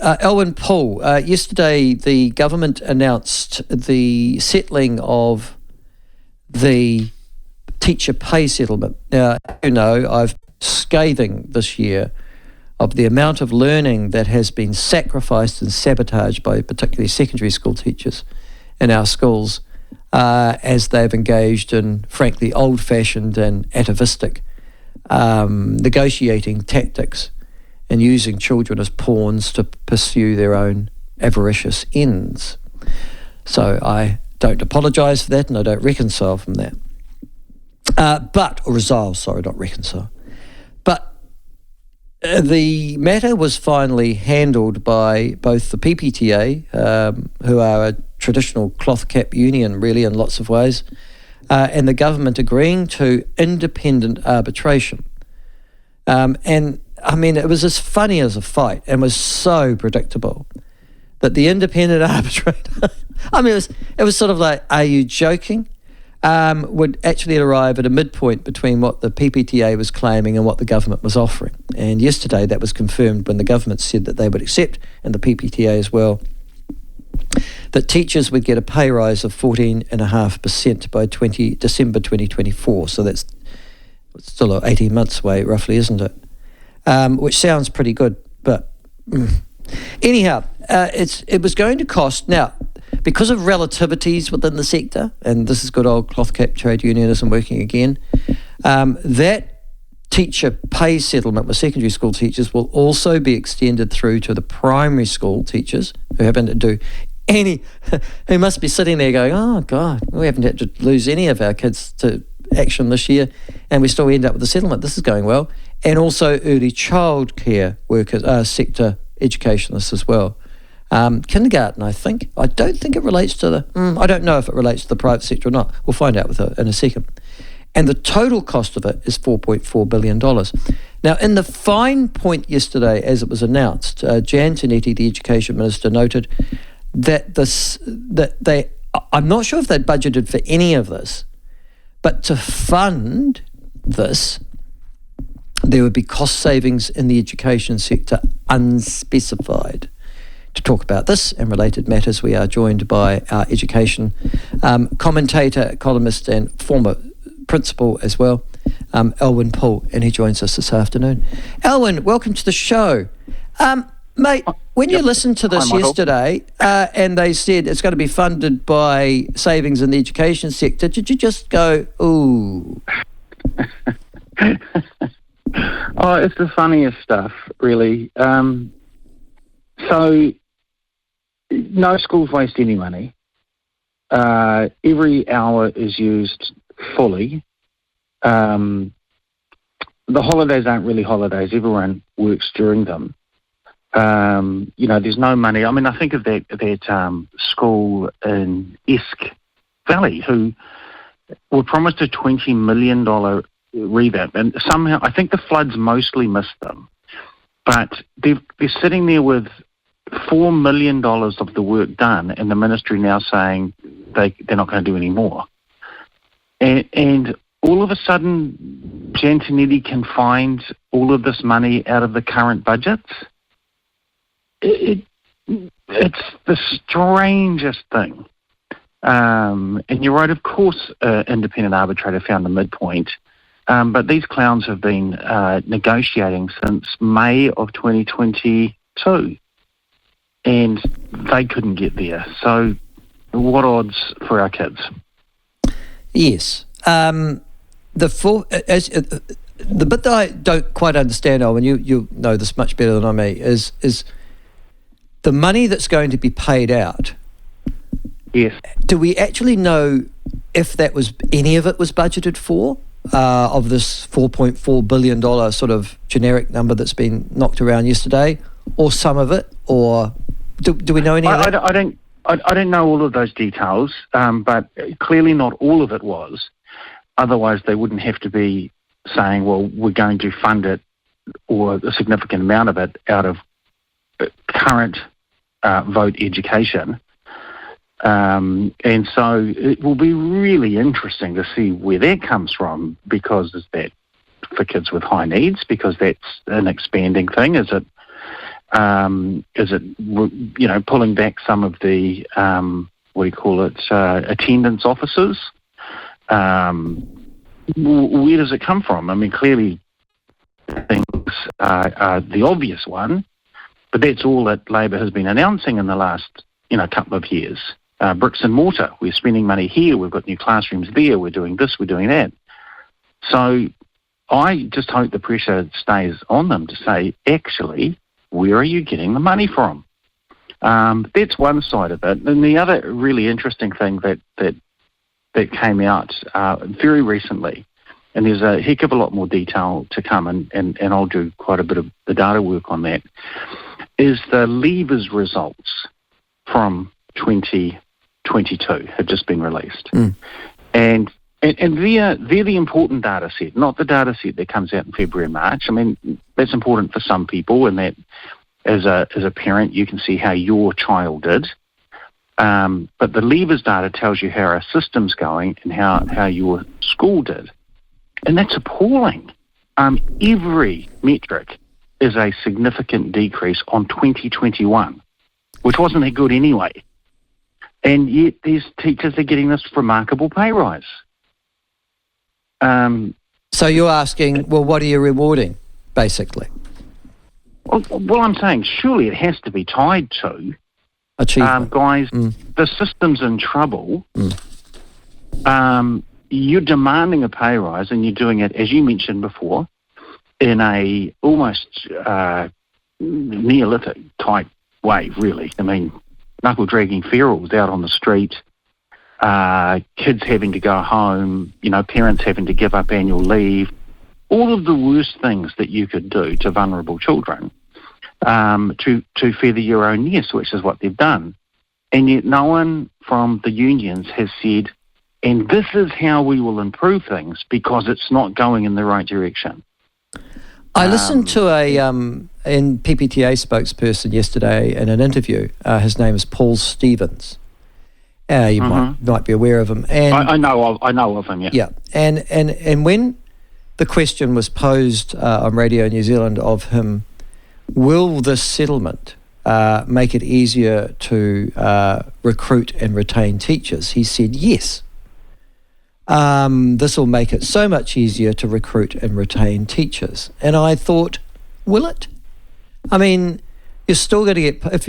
Alwyn Poole, yesterday the government announced the settling of the teacher pay settlement. Now, you know, I've scathing this year of the amount of learning that has been sacrificed and sabotaged by particularly secondary school teachers in our schools as they've engaged in, frankly, old-fashioned and atavistic negotiating tactics and using children as pawns to pursue their own avaricious ends. So I don't apologise for that, and I don't reconcile from that. Not reconcile. But the matter was finally handled by both the PPTA, who are a traditional cloth cap union really in lots of ways, and the government agreeing to independent arbitration. And I mean, it was as funny as a fight and was so predictable that the independent arbitrator, I mean, it was sort of like, are you joking? Would actually arrive at a midpoint between what the PPTA was claiming and what the government was offering. And yesterday that was confirmed when the government said that they would accept, and the PPTA as well, that teachers would get a pay rise of 14.5% by December 2024. So that's still 18 months away, roughly, isn't it? Which sounds pretty good, but anyhow, it was going to cost, now, because of relativities within the sector, and this is good old cloth cap trade unionism working again, that teacher pay settlement with secondary school teachers will also be extended through to the primary school teachers who happen to do who must be sitting there going, oh God, we haven't had to lose any of our kids to action this year, and we still end up with a settlement. This is going well. And also early childcare workers, sector educationists as well. Kindergarten, I think. I don't think it relates to I don't know if it relates to the private sector or not. We'll find out in a second. And the total cost of it is $4.4 billion. Now, in the fine point yesterday, as it was announced, Jan Tinetti, the Education Minister, noted that I'm not sure if they'd budgeted for any of this, but to fund this, there would be cost savings in the education sector unspecified. To talk about this and related matters, we are joined by our education commentator, columnist and former principal as well, Alwyn Poole, and he joins us this afternoon. Alwyn, welcome to the show. Mate, when you listened to this yesterday and they said it's going to be funded by savings in the education sector, did you just go, ooh? Oh, it's the funniest stuff, really. So, no schools waste any money. Every hour is used fully. The holidays aren't really holidays. Everyone works during them. There's no money. I mean, I think of that school in Esk Valley who were promised a $20 million revamp, and somehow I think the floods mostly missed them. But they're sitting there with $4 million of the work done, and the ministry now saying they're not going to do any more. And all of a sudden, Jan Tinetti can find all of this money out of the current budgets. It's the strangest thing. And you're right, of course, independent arbitrator found a midpoint. But these clowns have been negotiating since May of 2022, and they couldn't get there. So what odds for our kids? Yes. The bit that I don't quite understand, Owen, you know this much better than I may, is the money that's going to be paid out. Yes. Do we actually know if any of it was budgeted for? Of this $4.4 billion sort of generic number that's been knocked around yesterday, or some of it, or do we know any of that? I don't know all of those details, but clearly not all of it was. Otherwise, they wouldn't have to be saying, well, we're going to fund it, or a significant amount of it, out of current vote education. And so it will be really interesting to see where that comes from, because is that for kids with high needs, because that's an expanding thing? Is it Is it, pulling back some of the, attendance officers? Where does it come from? I mean, clearly things are the obvious one, but that's all that Labor has been announcing in the last, couple of years. Bricks and mortar, we're spending money here, we've got new classrooms there, we're doing this, we're doing that. So I just hope the pressure stays on them to say, actually, where are you getting the money from? That's one side of it. And the other really interesting thing that came out very recently, and there's a heck of a lot more detail to come, and I'll do quite a bit of the data work on that, is the Levers results from 2022 have just been released. And they're the important data set, not the data set that comes out in February and March. I mean, that's important for some people, and that as a parent you can see how your child did. But the Levers data tells you how our system's going and how your school did. And that's appalling. Every metric is a significant decrease on 2021, which wasn't that good anyway. And yet these teachers are getting this remarkable pay rise. So you're asking, well, what are you rewarding, basically? Well, I'm saying surely it has to be tied to achievement. Guys, the system's in trouble. You're demanding a pay rise, and you're doing it, as you mentioned before, in a almost Neolithic type way, really. I mean, knuckle-dragging ferals out on the street, kids having to go home, parents having to give up annual leave, all of the worst things that you could do to vulnerable children to feather your own nest, which is what they've done. And yet no one from the unions has said, and this is how we will improve things because it's not going in the right direction. I listened to a PPTA spokesperson yesterday in an interview. His name is Paul Stevens. You might be aware of him. And I know of him. Yeah. Yeah, and when the question was posed on Radio New Zealand of him, will this settlement make it easier to recruit and retain teachers? He said yes. This will make it so much easier to recruit and retain teachers. And I thought, will it? I mean, you're still going to get, if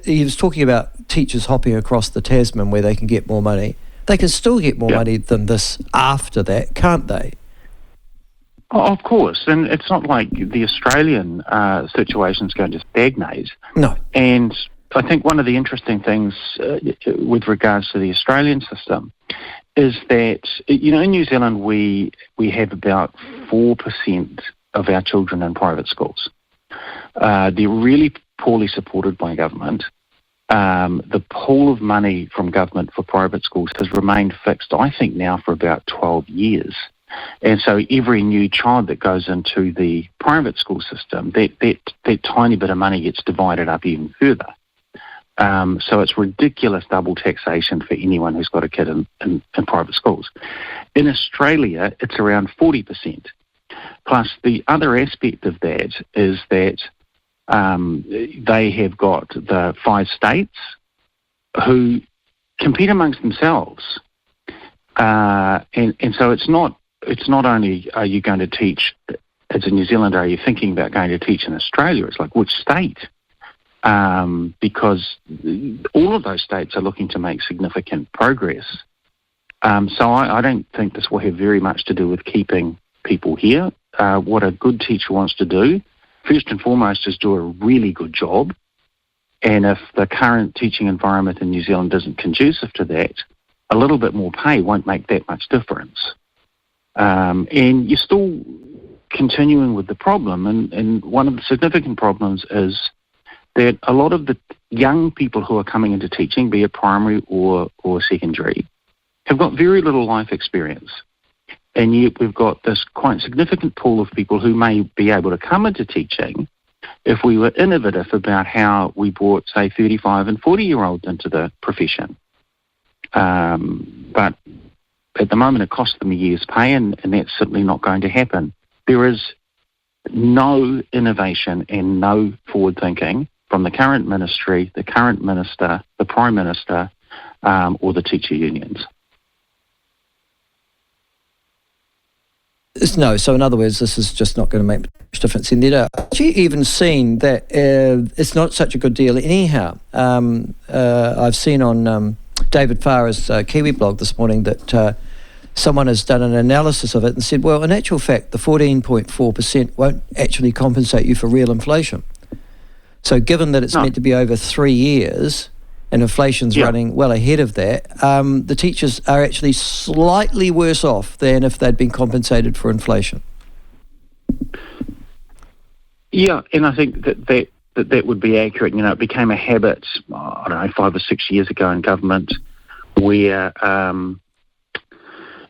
he was talking about teachers hopping across the Tasman where they can get more money, they can still get more money than this after that, can't they? Oh, of course, and it's not like the Australian situation is going to stagnate. No. And I think one of the interesting things with regards to the Australian system is that, in New Zealand we have about 4% of our children in private schools. They're really poorly supported by government. The pool of money from government for private schools has remained fixed, I think, now for about 12 years. And so every new child that goes into the private school system, that tiny bit of money gets divided up even further. So it's ridiculous double taxation for anyone who's got a kid in private schools. In Australia, it's around 40%. Plus, the other aspect of that is that they have got the 5 states who compete amongst themselves. And so it's not only are you going to teach as a New Zealander, are you thinking about going to teach in Australia? It's like, which state? Because all of those states are looking to make significant progress. So I don't think this will have very much to do with keeping people here. What a good teacher wants to do, first and foremost, is do a really good job. And if the current teaching environment in New Zealand isn't conducive to that, a little bit more pay won't make that much difference. And you're still continuing with the problem. And one of the significant problems is that a lot of the young people who are coming into teaching, be it primary or secondary, have got very little life experience. And yet we've got this quite significant pool of people who may be able to come into teaching if we were innovative about how we brought, say, 35 and 40-year-olds into the profession. But at the moment it costs them a year's pay, and that's simply not going to happen. There is no innovation and no forward thinking from the current ministry, the current minister, the Prime Minister, or the teacher unions. No, so in other words, this is just not going to make much difference. Indeed, have you even seen that it's not such a good deal anyhow? I've seen on David Farr's Kiwi blog this morning that someone has done an analysis of it and said, well, in actual fact, the 14.4% won't actually compensate you for real inflation. So given that it's meant to be over 3 years and inflation's running well ahead of that, the teachers are actually slightly worse off than if they'd been compensated for inflation. Yeah, and I think that would be accurate. You know, it became a habit, I don't know, 5 or 6 years ago in government where,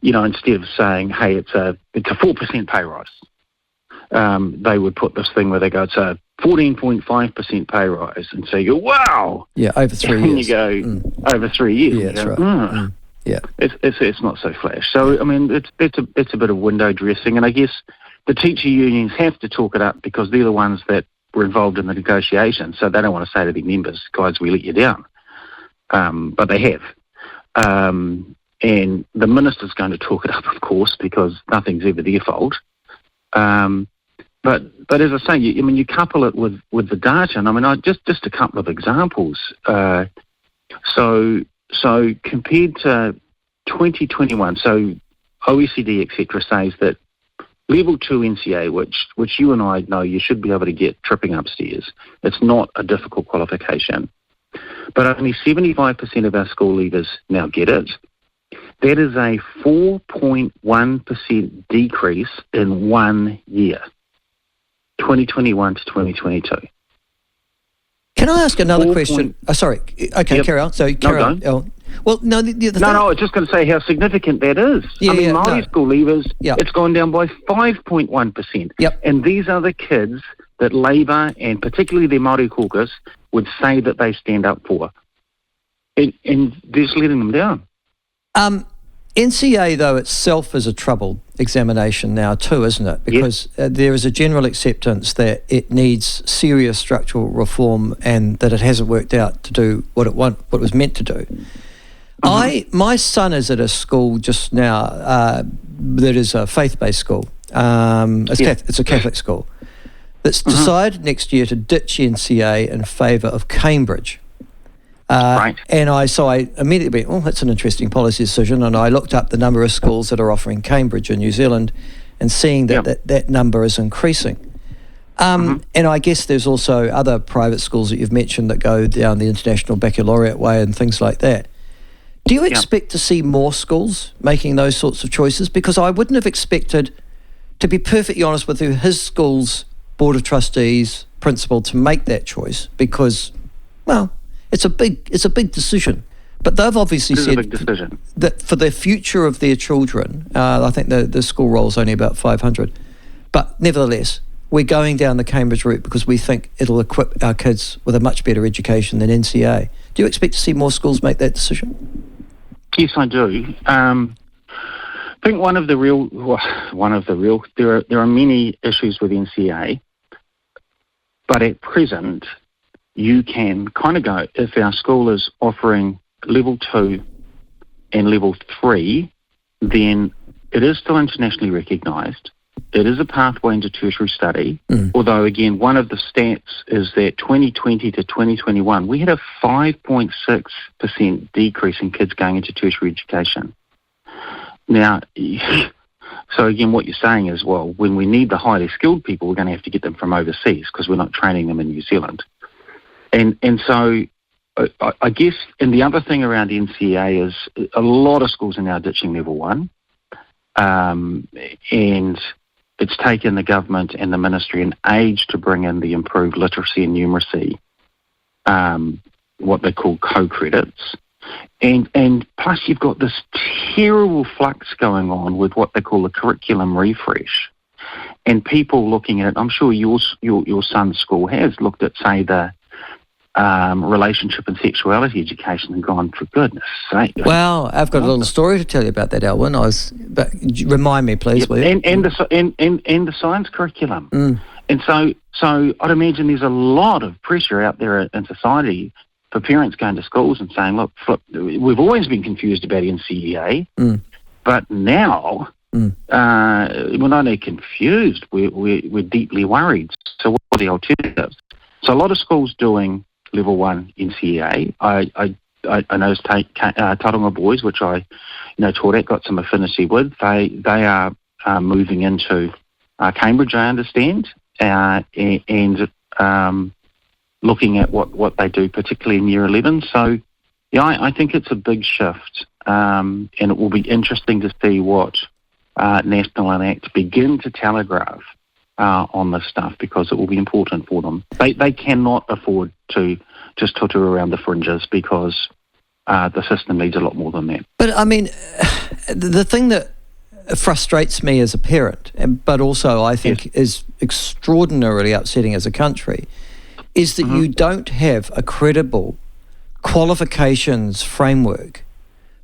you know, instead of saying, hey, it's a 4% pay rise, they would put this thing where they go, it's a 14.5% pay rise, and so you go, wow! Yeah, over 3 years. And you go, over 3 years. Yeah, that's right. Yeah, it's not so flash. So I mean, it's a bit of window dressing, and I guess the teacher unions have to talk it up because they're the ones that were involved in the negotiations. So they don't want to say to their members, guys, we let you down, but they have. And the minister's going to talk it up, of course, because nothing's ever their fault. But as I say, you couple it with the data, and I mean, just a couple of examples. So compared to 2021, so OECD, etc., says that level 2 NCA, which you and I know you should be able to get tripping upstairs. It's not a difficult qualification. But only 75% of our school leavers now get it. That is a 4.1% decrease in 1 year, 2021 to 2022. Can I ask another question? Sorry. Okay, carry on. So carry on. Don't. Oh. Well, no. I was just going to say how significant that is. Māori school leavers, it's gone down by 5.1%. Yep. And these are the kids that Labour and particularly the Māori caucus would say that they stand up for. And they're just letting them down. NCA, though, itself is a troubled examination now too, isn't it? Because there is a general acceptance that it needs serious structural reform and that it hasn't worked out to do what it was meant to do. Mm-hmm. My son is at a school just now that is a faith-based school. It's a Catholic school that's decided next year to ditch NCA in favour of Cambridge. Right. And I immediately went, that's an interesting policy decision. And I looked up the number of schools that are offering Cambridge in New Zealand and seeing that number is increasing. And I guess there's also other private schools that you've mentioned that go down the International Baccalaureate way and things like that. Do you expect to see more schools making those sorts of choices? Because I wouldn't have expected, to be perfectly honest with you, his school's Board of Trustees principal to make that choice because, well, it's a big decision, but they've obviously said that for the future of their children, I think the school roll is only about 500, but nevertheless, we're going down the Cambridge route because we think it'll equip our kids with a much better education than NCA. Do you expect to see more schools make that decision? Yes, I do. I think there are many issues with NCA, but at present, you can kind of go, if our school is offering level 2 and level 3, then it is still internationally recognised. It is a pathway into tertiary study, although, again, one of the stats is that 2020 to 2021, we had a 5.6% decrease in kids going into tertiary education. Now, so again, what you're saying is, well, when we need the highly skilled people, we're going to have to get them from overseas because we're not training them in New Zealand. And so I guess, and the other thing around NCA is a lot of schools are now ditching level 1, and it's taken the government and the ministry an age to bring in the improved literacy and numeracy, what they call co-credits. And plus you've got this terrible flux going on with what they call the curriculum refresh. And people looking at it, I'm sure your son's school has looked at, say, the relationship and sexuality education and gone, for goodness sake. Well, I've got a little story to tell you about that, Alwyn. But remind me, please, will you? And the science curriculum. And so I'd imagine there's a lot of pressure out there in society for parents going to schools and saying, look, we've always been confused about NCEA, but now we're not only confused, we're deeply worried. So what are the alternatives? So a lot of schools doing Level 1 NCEA. I know Tauranga Boys, which I taught at, got some affinity with. They are moving into Cambridge, I understand, and looking at what they do, particularly in Year 11. So, yeah, I think it's a big shift, and it will be interesting to see what National and Act begin to telegraph on this stuff, because it will be important for them. They cannot afford to just tutor around the fringes, because the system needs a lot more than that. But, I mean, the thing that frustrates me as a parent, but also I think is extraordinarily upsetting as a country, is that you don't have a credible qualifications framework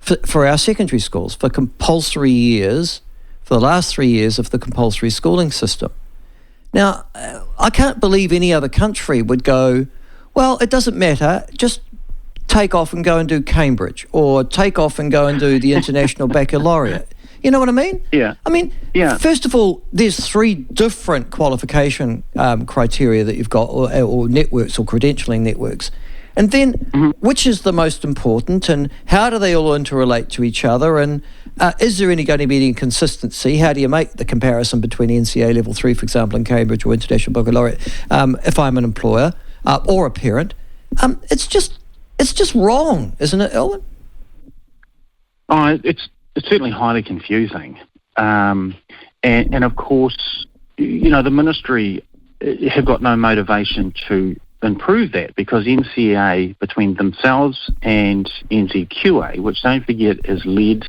for our secondary schools, for compulsory years, for the last 3 years of the compulsory schooling system. Now, I can't believe any other country would go, well, it doesn't matter, just take off and go and do Cambridge, or take off and go and do the International Baccalaureate. You know what I mean? Yeah. I mean, first of all, there's 3 different qualification criteria that you've got, or networks, or credentialing networks. And then, which is the most important, and how do they all interrelate to each other, and is there going to be any consistency? How do you make the comparison between NCA Level 3, for example, in Cambridge, or International Baccalaureate, if I'm an employer or a parent? It's just wrong, isn't it, Alwyn? It's certainly highly confusing. And of course, the ministry have got no motivation to improve that, because NCA, between themselves and NZQA, which, don't forget, is led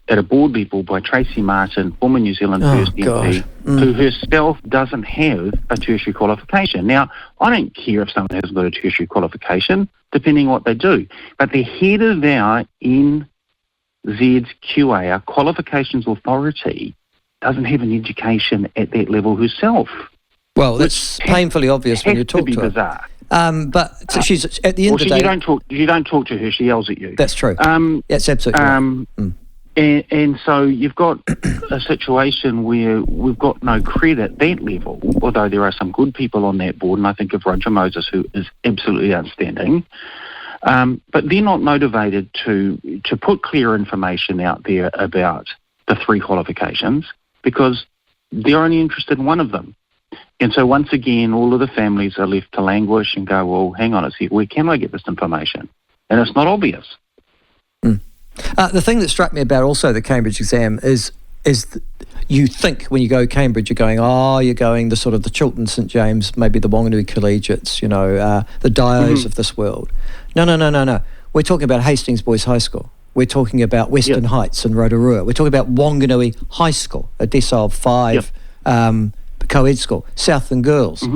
at a board level by Tracy Martin, former New Zealand First MP, who herself doesn't have a tertiary qualification. Now, I don't care if someone hasn't got a tertiary qualification, depending on what they do, but the head of our NZQA, our qualifications authority, doesn't have an education at that level herself. Well, that's painfully obvious when you talk to her. Bizarre. But she's, at the end of the day... You don't talk to her, she yells at you. That's true. That's absolutely right. And so you've got a situation where we've got no credit at that level, although there are some good people on that board, and I think of Roger Moses, who is absolutely outstanding. But they're not motivated to put clear information out there about the 3 qualifications, because they're only interested in one of them. And so once again, all of the families are left to languish and go, well, hang on a sec, where can I get this information? And it's not obvious. The thing that struck me about also the Cambridge exam is you think when you go Cambridge, you're going the sort of the Chiltern St James, maybe the Wanganui Collegiates, the Dios of this world. No. We're talking about Hastings Boys High School. We're talking about Western Heights and Rotorua. We're talking about Wanganui High School, a decile 5 co-ed school, Southland Girls,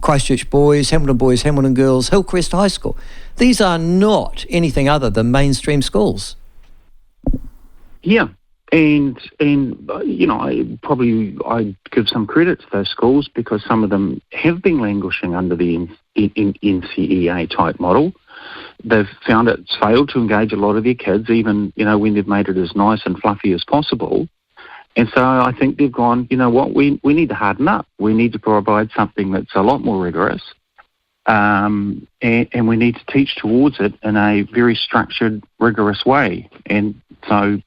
Christchurch Boys, Hamilton Girls, Hillcrest High School. These are not anything other than mainstream schools. Yeah, and I'd give some credit to those schools, because some of them have been languishing under the NCEA type model. They've found it's failed to engage a lot of their kids, even when they've made it as nice and fluffy as possible. And so I think they've gone, you know what, we need to harden up. We need to provide something that's a lot more rigorous, and we need to teach towards it in a very structured, rigorous way. And so,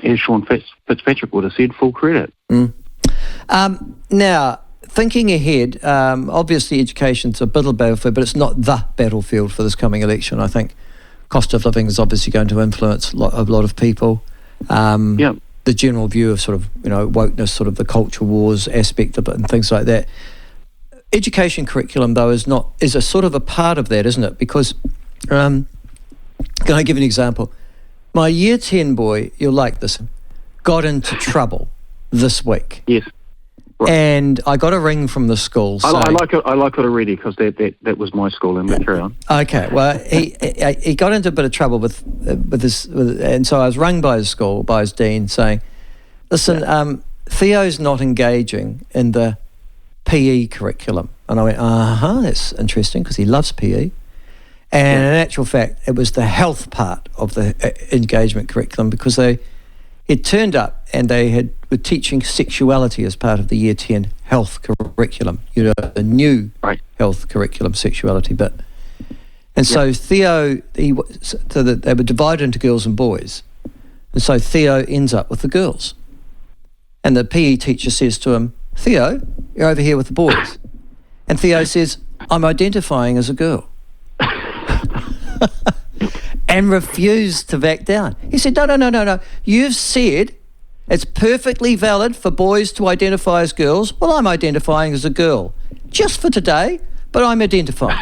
as Sean Fitzpatrick would have said, full credit. Now, thinking ahead, obviously education's a bit of a battlefield, but it's not the battlefield for this coming election. I think cost of living is obviously going to influence a lot of people. The general view of sort of, wokeness, sort of the culture wars aspect of it and things like that. Education curriculum, though, is a sort of a part of that, isn't it? Because, can I give an example? My year 10 boy, you'll like this, got into trouble this week. Yes. And I got a ring from the school. I like it already because that was my school, and carry on. Okay, well, he got into a bit of trouble with this, and so I was rung by his school, by his dean, saying, "Listen, Theo's not engaging in the PE curriculum." And I went, that's interesting because he loves PE. And in actual fact, it was the health part of the engagement curriculum because it turned up and they were teaching sexuality as part of the Year 10 health curriculum, the new health curriculum, sexuality bit. And so Theo, they were divided into girls and boys. And so Theo ends up with the girls. And the PE teacher says to him, "Theo, you're over here with the boys." And Theo says, "I'm identifying as a girl." And refused to back down. He said, No. You've said it's perfectly valid for boys to identify as girls. Well, I'm identifying as a girl. Just for today, but I'm identifying.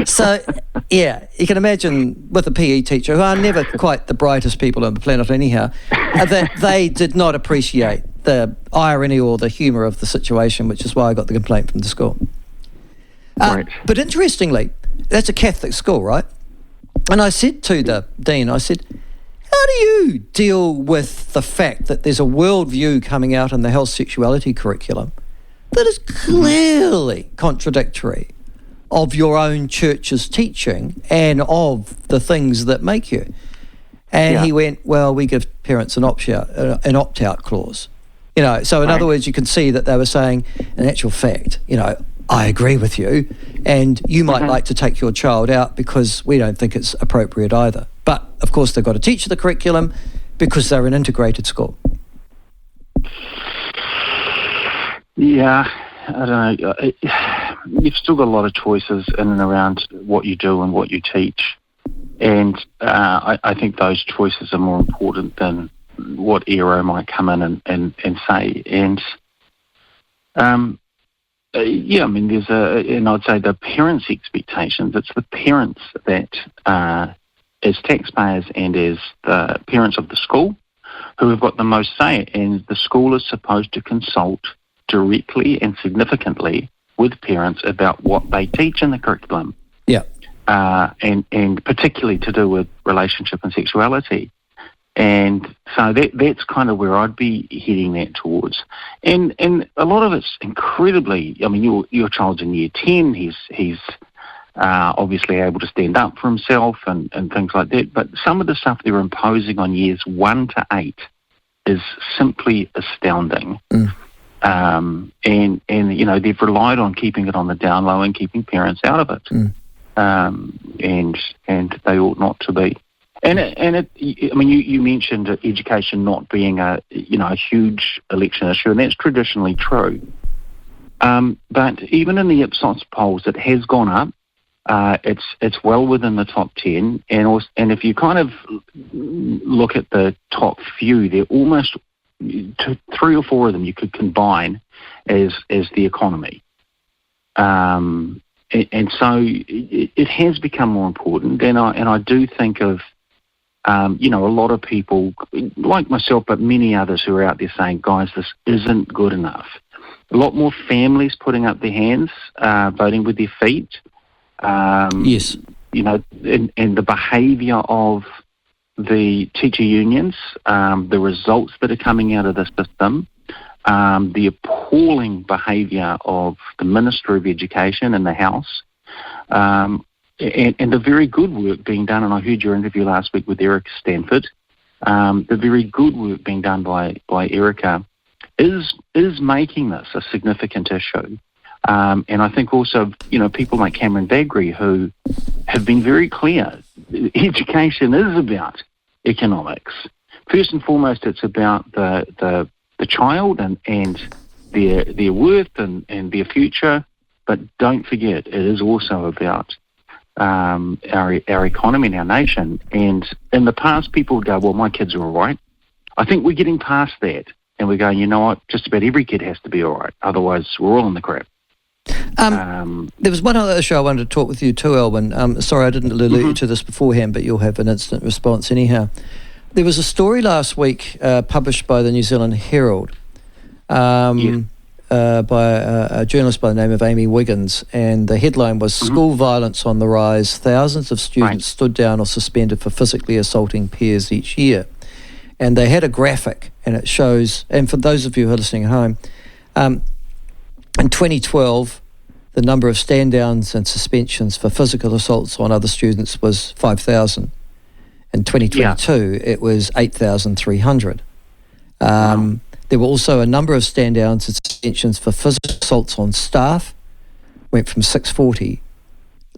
So, you can imagine with a PE teacher, who are never quite the brightest people on the planet anyhow, that they did not appreciate the irony or the humour of the situation, which is why I got the complaint from the school. But interestingly, that's a Catholic school, right? And I said to the dean, I said, how do you deal with the fact that there's a worldview coming out in the health sexuality curriculum that is clearly contradictory of your own church's teaching and of the things that make you? And he went, well, we give parents an opt-out clause. So in other words, you can see that they were saying, in actual fact, I agree with you, and you might like to take your child out because we don't think it's appropriate either. But, of course, they've got to teach the curriculum because they're an integrated school. Yeah, I don't know. You've still got a lot of choices in and around what you do and what you teach. And I think those choices are more important than what Aero might come in and say. And there's and I'd say the parents' expectations. It's the parents that, as taxpayers and as the parents of the school, who have got the most say. And the school is supposed to consult directly and significantly with parents about what they teach in the curriculum. Yeah. And particularly to do with relationship and sexuality. And so that's kind of where I'd be heading that towards. And a lot of it's incredibly, your child's in year 10, he's obviously able to stand up for himself and things like that. But some of the stuff they're imposing on years 1 to 8 is simply astounding. And they've relied on keeping it on the down low and keeping parents out of it. And they ought not to be. You mentioned education not being a huge election issue, and that's traditionally true. But even in the Ipsos polls, it has gone up. It's well within the top 10, and if you kind of look at the top few, they're almost 3 or 4 of them you could combine as the economy. And so it has become more important, and I do think of a lot of people like myself, but many others who are out there saying, guys, this isn't good enough. A lot more families putting up their hands, voting with their feet. Yes. And the behaviour of the teacher unions, the results that are coming out of the system, the appalling behaviour of the Minister of Education and the House, and the very good work being done, and I heard your interview last week with Erica Stanford, the very good work being done by Erica is making this a significant issue. And I think also, people like Cameron Bagri, who have been very clear, education is about economics. First and foremost, it's about the child and their worth and their future, but don't forget, it is also about our economy and our nation. And in the past, people would go, well, my kids are all right. I think we're getting past that, and we're going, you know what, just about every kid has to be all right, otherwise we're all in the crap. There was one other issue I wanted to talk with you too, Alwyn. Sorry, I didn't allude you to this beforehand, but you'll have an instant response anyhow. There was a story last week published by the New Zealand Herald by a journalist by the name of Amy Wiggins, and the headline was "School Violence on the Rise. Thousands of students stood down or suspended for physically assaulting peers each year." And they had a graphic, and it shows, and for those of you who are listening at home, in 2012, the number of stand-downs and suspensions for physical assaults on other students was 5,000. In 2022, it was 8,300. There were also a number of stand-downs and suspensions for physical assaults on staff, went from 640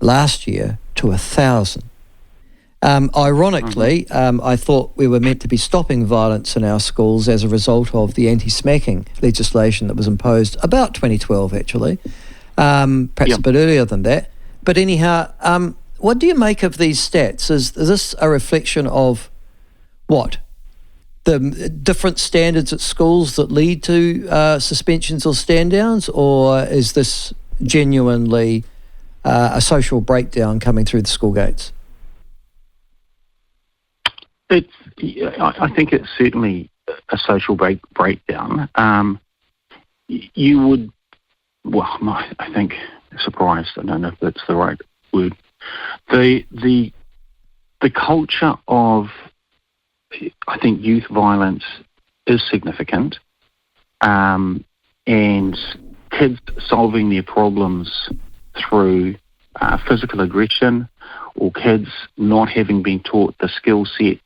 last year to 1,000. Ironically, I thought we were meant to be stopping violence in our schools as a result of the anti-smacking legislation that was imposed about 2012, actually, perhaps a bit earlier than that. But anyhow, what do you make of these stats? Is this a reflection of what? The different standards at schools that lead to suspensions or stand-downs, or is this genuinely a social breakdown coming through the school gates? I think it's certainly a social breakdown. You would, I think, surprised, I don't know if that's the right word. The culture of, I think, youth violence is significant, and kids solving their problems through physical aggression, or kids not having been taught the skill sets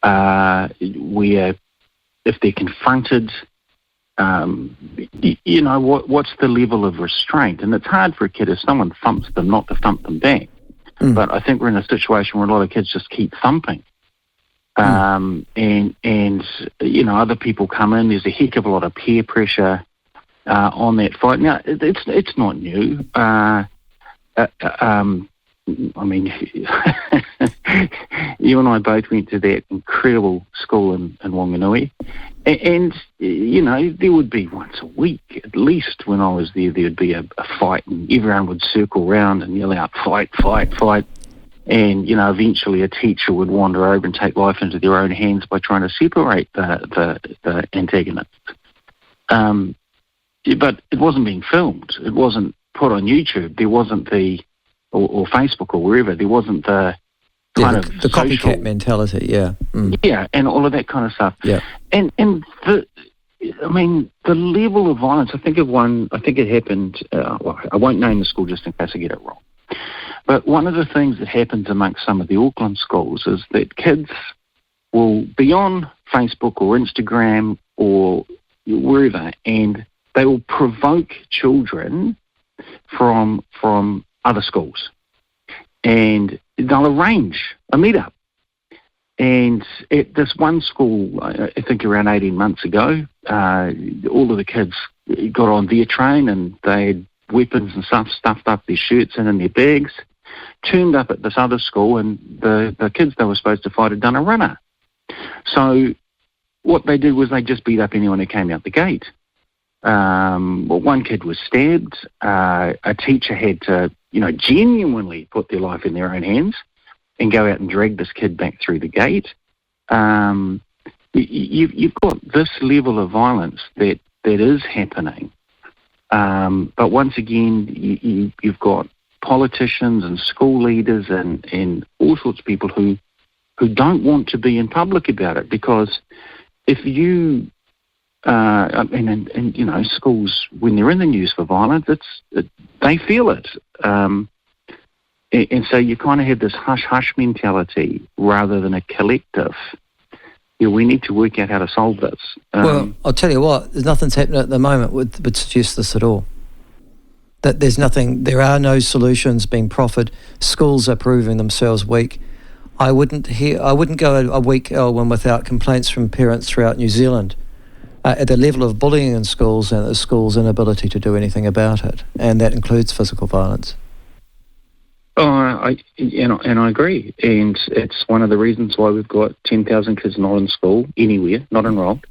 where if they're confronted, what's the level of restraint? And it's hard for a kid if someone thumps them not to thump them back. But I think we're in a situation where a lot of kids just keep thumping. And other people come in. There's a heck of a lot of peer pressure on that fight. Now, it's not new. I mean, you and I both went to that incredible school in Wanganui, and there would be once a week at least when I was there. There would be a fight, and everyone would circle round and yell out, "Fight, fight, fight!" And eventually a teacher would wander over and take life into their own hands by trying to separate the antagonists. But it wasn't being filmed. It wasn't put on YouTube. There wasn't or Facebook or wherever. There wasn't the kind of the copycat mentality. Yeah, yeah, and all of that kind of stuff. Yeah, and the level of violence. I think it happened. I won't name the school just in case I get it wrong. But one of the things that happens amongst some of the Auckland schools is that kids will be on Facebook or Instagram or wherever, and they will provoke children from other schools, and they'll arrange a meetup. And at this one school, I think around 18 months ago, all of the kids got on their train, and they had weapons and stuff stuffed up their shirts and in their bags, turned up at this other school, and the kids they were supposed to fight had done a runner. So what they did was they just beat up anyone who came out the gate. One kid was stabbed. A teacher had to, genuinely put their life in their own hands and go out and drag this kid back through the gate. You've got this level of violence that is happening. But once again, you've got politicians and school leaders and all sorts of people who don't want to be in public about it, because if you schools, when they're in the news for violence, they feel it. And so you kind of have this hush-hush mentality rather than a collective. We need to work out how to solve this. Well, I'll tell you what, there's nothing's happening at the moment would suggest this at all. That there are no solutions being proffered. Schools are proving themselves weak. I wouldn't go a week, Alwyn, without complaints from parents throughout New Zealand at the level of bullying in schools and the school's inability to do anything about it, and that includes physical violence. I agree, and it's one of the reasons why we've got 10,000 kids not in school anywhere, not enrolled.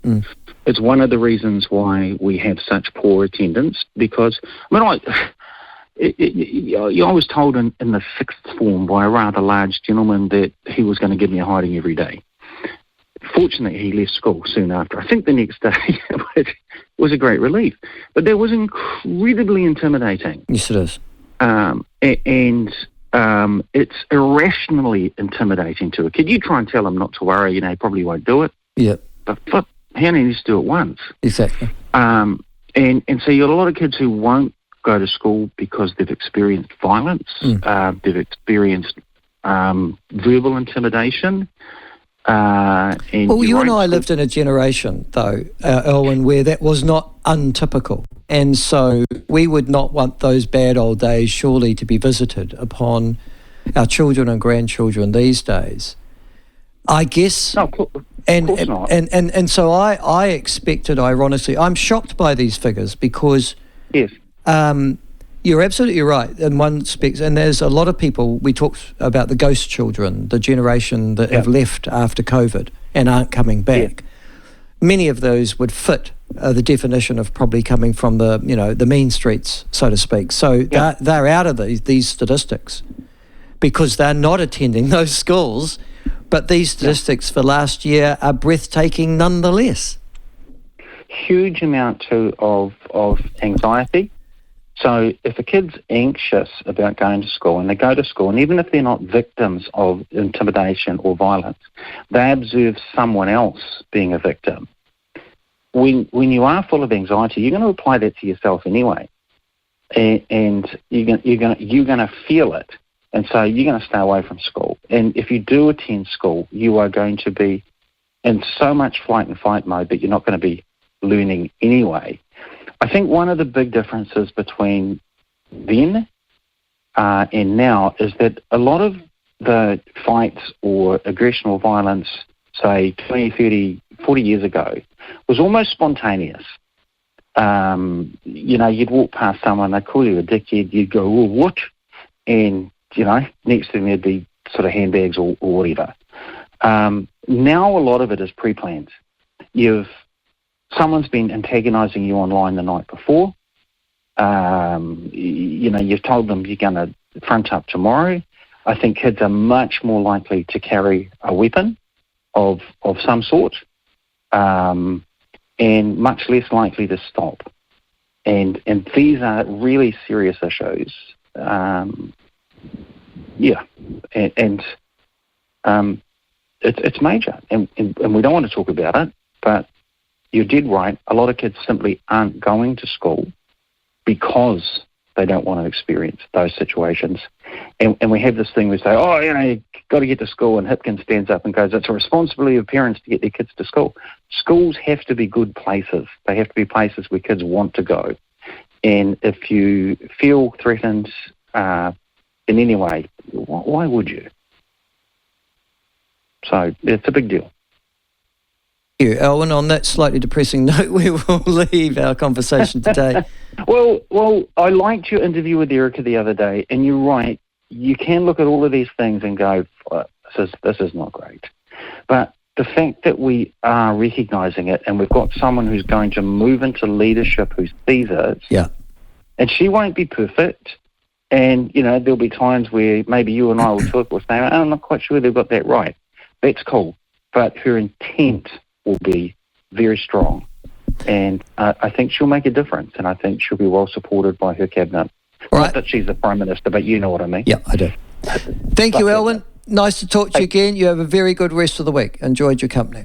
It's one of the reasons why we have such poor attendance, because I was told in the sixth form by a rather large gentleman that he was going to give me a hiding every day. fortunately, he left school soon after. I think the next day, which was a great relief. But that was incredibly intimidating. Yes, it is. It's irrationally intimidating to a kid. You try and tell him not to worry, he probably won't do it. Yeah. But he only needs to do it once. Exactly. And so you got a lot of kids who won't go to school because they've experienced violence, they've experienced verbal intimidation. Well, you and I lived in a generation, though, Alwyn, where that was not untypical. And so we would not want those bad old days surely to be visited upon our children and grandchildren these days. I guess... No, of course not. And so I expected, ironically, I'm shocked by these figures because... Yes. You're absolutely right in one aspect, and there's a lot of people, we talked about the ghost children, the generation that have left after COVID and aren't coming back. Many of those would fit the definition of probably coming from the mean streets, so to speak. So they're out of these statistics because they're not attending those schools, but these statistics for last year are breathtaking nonetheless. Huge amount too of anxiety. So if a kid's anxious about going to school and they go to school, and even if they're not victims of intimidation or violence, they observe someone else being a victim. When you are full of anxiety, you're going to apply that to yourself anyway, and you're going to feel it, and so you're going to stay away from school. And if you do attend school, you are going to be in so much flight and fight mode that you're not going to be learning anyway. I think one of the big differences between then and now is that a lot of the fights or aggression or violence, say 20, 30, 40 years ago, was almost spontaneous. You'd walk past someone, they'd call you a dickhead, you'd go, oh, what? And, next thing there'd be sort of handbags or whatever. Now a lot of it is pre-planned. Someone's been antagonising you online the night before. You've told them you're going to front up tomorrow. I think kids are much more likely to carry a weapon of some sort, and much less likely to stop. And these are really serious issues. It's major, and we don't want to talk about it, but you're dead right. A lot of kids simply aren't going to school because they don't want to experience those situations. And we have this thing we say, you've got to get to school, and Hipkins stands up and goes, it's a responsibility of parents to get their kids to school. Schools have to be good places. They have to be places where kids want to go. And if you feel threatened in any way, why would you? So it's a big deal. Thank you, Alwyn. On that slightly depressing note, we will leave our conversation today. Well, I liked your interview with Erica the other day, and you're right. You can look at all of these things and go, this is not great. But the fact that we are recognising it, and we've got someone who's going to move into leadership who sees it, and she won't be perfect, and, there'll be times where maybe you and I will talk or say, I'm not quite sure they've got that right. That's cool. But her intent will be very strong, and I think she'll make a difference, and I think she'll be well supported by her cabinet. Right. Not that she's the Prime Minister, but you know what I mean. Yeah, I do. Thank you, Alwyn. Nice to talk to you again. You have a very good rest of the week. Enjoyed your company.